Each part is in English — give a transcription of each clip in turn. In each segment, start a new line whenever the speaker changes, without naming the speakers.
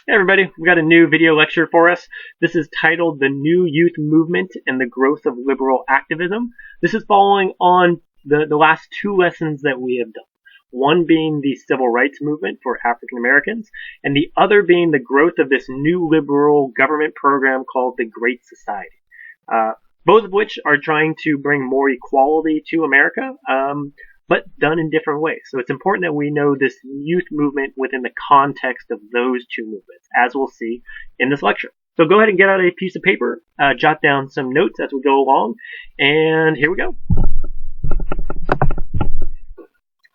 Hey everybody, we've got a new video lecture for us. This is titled The New Youth Movement and the Growth of Liberal Activism. This is following on the last two lessons that we have done. One being the civil rights movement for African Americans, and the other being the growth of this new liberal government program called the Great Society. Both of which are trying to bring more equality to America, but done in different ways. So it's important that we know this youth movement within the context of those two movements, as we'll see in this lecture. So go ahead and get out a piece of paper, jot down some notes as we go along, and here we go.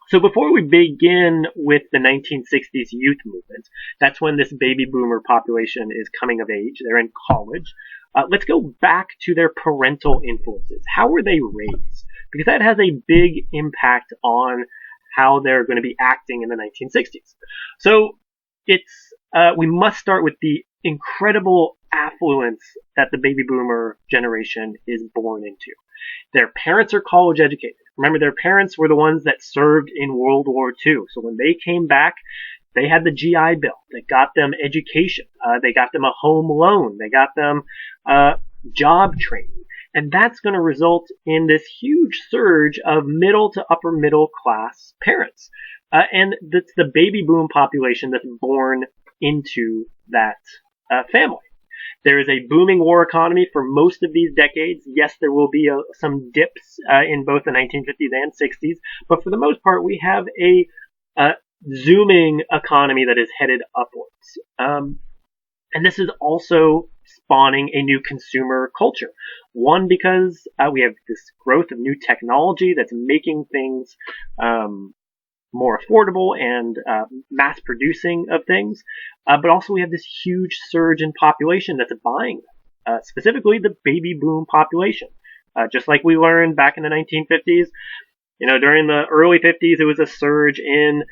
So before we begin with the 1960s youth movement, that's when this baby boomer population is coming of age, they're in college. Let's go back to their parental influences. How were they raised? Because that has a big impact on how they're going to be acting in the 1960s. So we must start with the incredible affluence that the baby boomer generation is born into. Their parents are college educated. Remember, their parents were the ones that served in World War II. So when they came back, they had the GI Bill that got them education. They got them a home loan. They got them job training. And that's going to result in this huge surge of middle to upper middle class parents. And that's the baby boom population that's born into that family. There is a booming war economy for most of these decades. Yes, there will be some dips in both the 1950s and 60s, but for the most part, we have a zooming economy that is headed upwards. And this is also spawning a new consumer culture. One, because we have this growth of new technology that's making things more affordable and mass producing of things. But also we have this huge surge in population that's buying them, specifically the baby boom population. Just like we learned back in the 1950s, during the early 50s, it was a surge in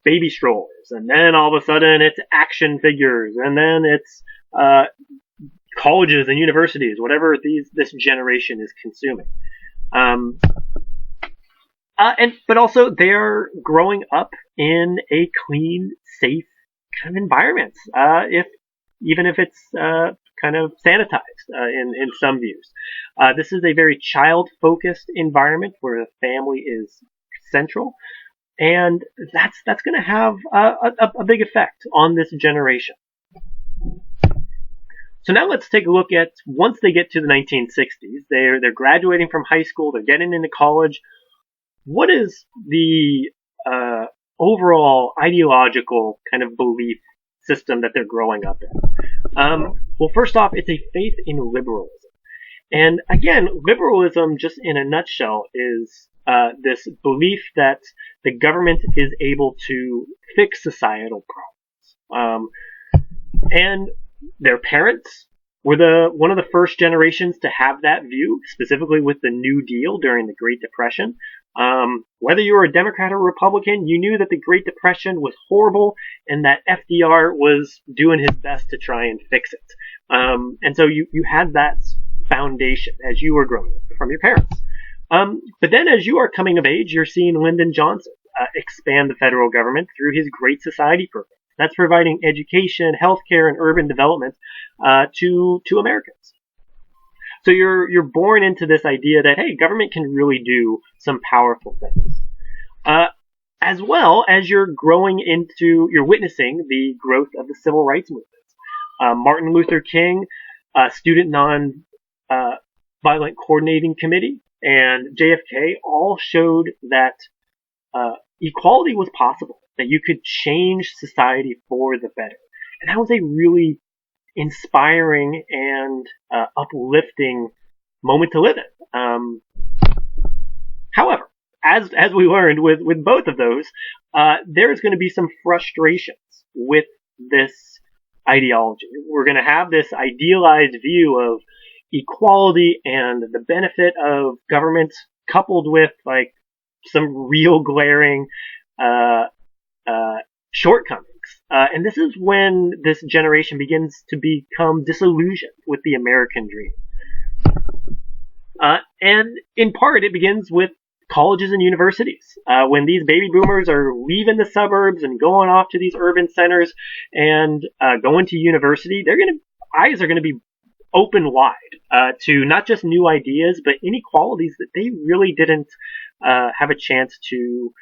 baby strollers, and then all of a sudden it's action figures, and then it's colleges and universities, whatever this generation is consuming. But also they're growing up in a clean, safe kind of environment, even if it's kind of sanitized in some views. This is a very child-focused environment where the family is central. And that's going to have a big effect on this generation. So now let's take a look at, once they get to the 1960s, they're graduating from high school, they're getting into college. What is the overall ideological kind of belief system that they're growing up in? Well, first off, it's a faith in liberalism. And again, liberalism, just in a nutshell, is this belief that the government is able to fix societal problems. And their parents were one of the first generations to have that view, specifically with the New Deal during the Great Depression. Whether you were a Democrat or Republican, you knew that the Great Depression was horrible and that FDR was doing his best to try and fix it. And so you had that foundation as you were growing up from your parents. But then as you are coming of age, you're seeing Lyndon Johnson expand the federal government through his Great Society program. That's providing education, healthcare, and urban development to Americans. So you're born into this idea that, hey, government can really do some powerful things. As well as you're witnessing the growth of the civil rights movement. Martin Luther King, Student Non-Violent Coordinating Committee, and JFK all showed that equality was possible, that you could change society for the better. And that was a really inspiring and uplifting moment to live in. However, as we learned with both of those, there's going to be some frustrations with this ideology. We're going to have this idealized view of equality and the benefit of government coupled with like some real glaring shortcomings. And this is when this generation begins to become disillusioned with the American dream. And in part, it begins with colleges and universities. When these baby boomers are leaving the suburbs and going off to these urban centers and going to university, eyes are going to be open wide to not just new ideas, but inequalities that they really didn't have a chance to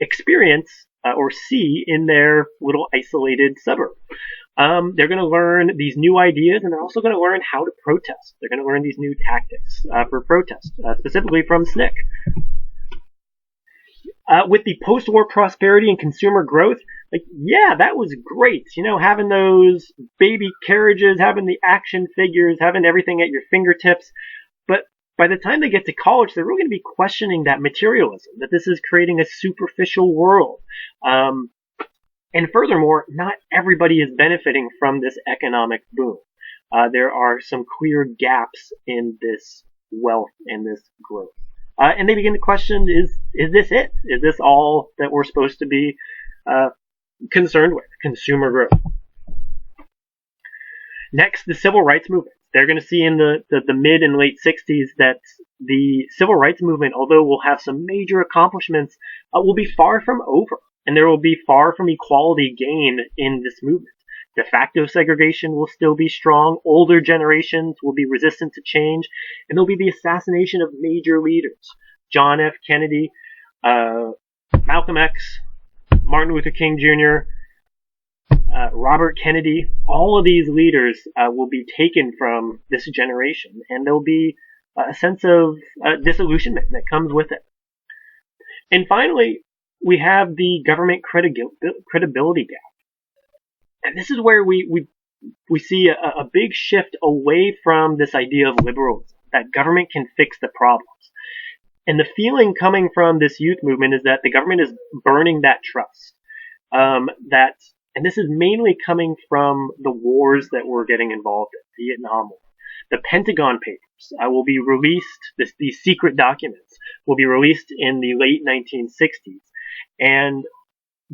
experience or see in their little isolated suburb. They're going to learn these new ideas, and they're also going to learn how to protest. They're going to learn these new tactics for protest, specifically from SNCC. With the post-war prosperity and consumer growth, that was great. Having those baby carriages, having the action figures, having everything at your fingertips. But by the time they get to college, they're really going to be questioning that materialism, that this is creating a superficial world. And furthermore, not everybody is benefiting from this economic boom. There are some clear gaps in this wealth and this growth. And they begin to question, is this it? Is this all that we're supposed to be concerned with? Consumer growth. Next, the civil rights movement. They're going to see in the mid and late 60s that the civil rights movement, although will have some major accomplishments, will be far from over. And there will be far from equality gained in this movement. De facto segregation will still be strong. Older generations will be resistant to change. And there'll be the assassination of major leaders. John F. Kennedy, Malcolm X, Martin Luther King Jr., Robert Kennedy. All of these leaders will be taken from this generation. And there'll be a sense of disillusionment that comes with it. And finally, we have the government credibility gap. And this is where we see a big shift away from this idea of liberalism, that government can fix the problems. And the feeling coming from this youth movement is that the government is burning that trust. And this is mainly coming from the wars that we're getting involved in, Vietnam War. The Pentagon Papers will be released, these secret documents will be released in the late 1960s. And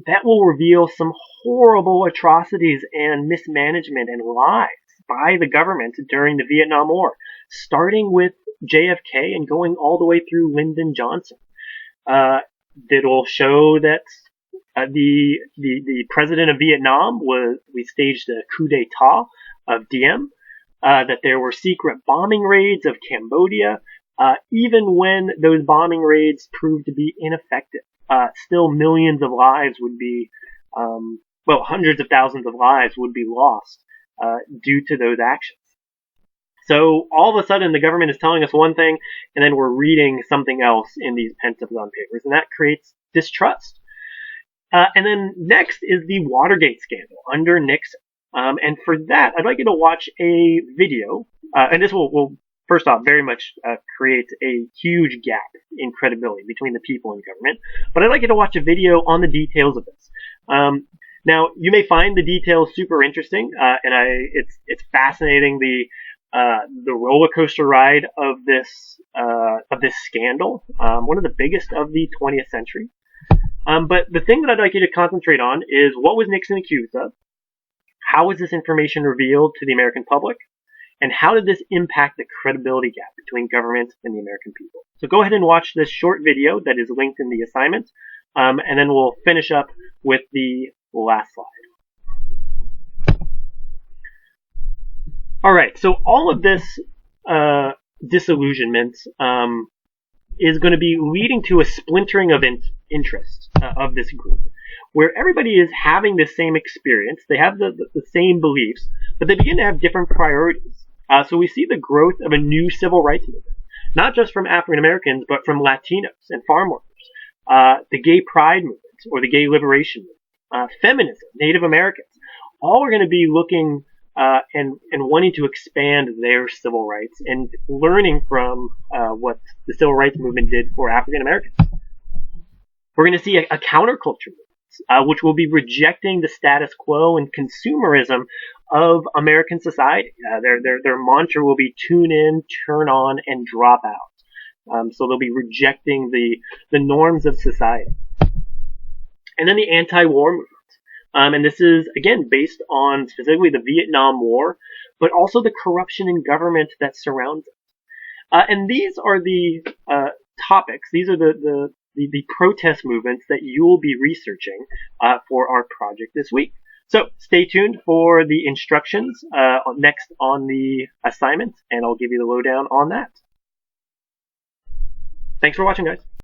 that will reveal some horrible atrocities and mismanagement and lies by the government during the Vietnam War, starting with JFK and going all the way through Lyndon Johnson. It'll show that the president of Vietnam we staged a coup d'etat of Diem, that there were secret bombing raids of Cambodia, even when those bombing raids proved to be ineffective. Still millions of lives would be, hundreds of thousands of lives would be lost due to those actions. So all of a sudden the government is telling us one thing, and then we're reading something else in these Pentagon Papers, and that creates distrust. And then next is the Watergate scandal under Nixon. And for that, I'd like you to watch a video, and this will first off, very much creates a huge gap in credibility between the people and government. But I'd like you to watch a video on the details of this. Now, you may find the details super interesting, and it's fascinating the roller coaster ride of this scandal, one of the biggest of the 20th century. But the thing that I'd like you to concentrate on is, what was Nixon accused of? How was this information revealed to the American public? And how did this impact the credibility gap between government and the American people? So go ahead and watch this short video that is linked in the assignment, and then we'll finish up with the last slide. All right, so all of this disillusionment is going to be leading to a splintering of interest of this group, where everybody is having the same experience, they have the same beliefs, but they begin to have different priorities. So we see the growth of a new civil rights movement, not just from African Americans, but from Latinos and farm workers, the gay pride movement or the gay liberation movement, feminism, Native Americans, all are going to be looking and wanting to expand their civil rights and learning from what the civil rights movement did for African Americans. We're going to see a counterculture movement, which will be rejecting the status quo and consumerism of American society. Their mantra will be tune in, turn on, and drop out. So they'll be rejecting the norms of society. And then the anti-war movement. And this is, again, based on specifically the Vietnam War, but also the corruption in government that surrounds it. And these are the topics. These are the protest movements that you will be researching for our project this week. So stay tuned for the instructions next on the assignment, and I'll give you the lowdown on that. Thanks for watching, guys.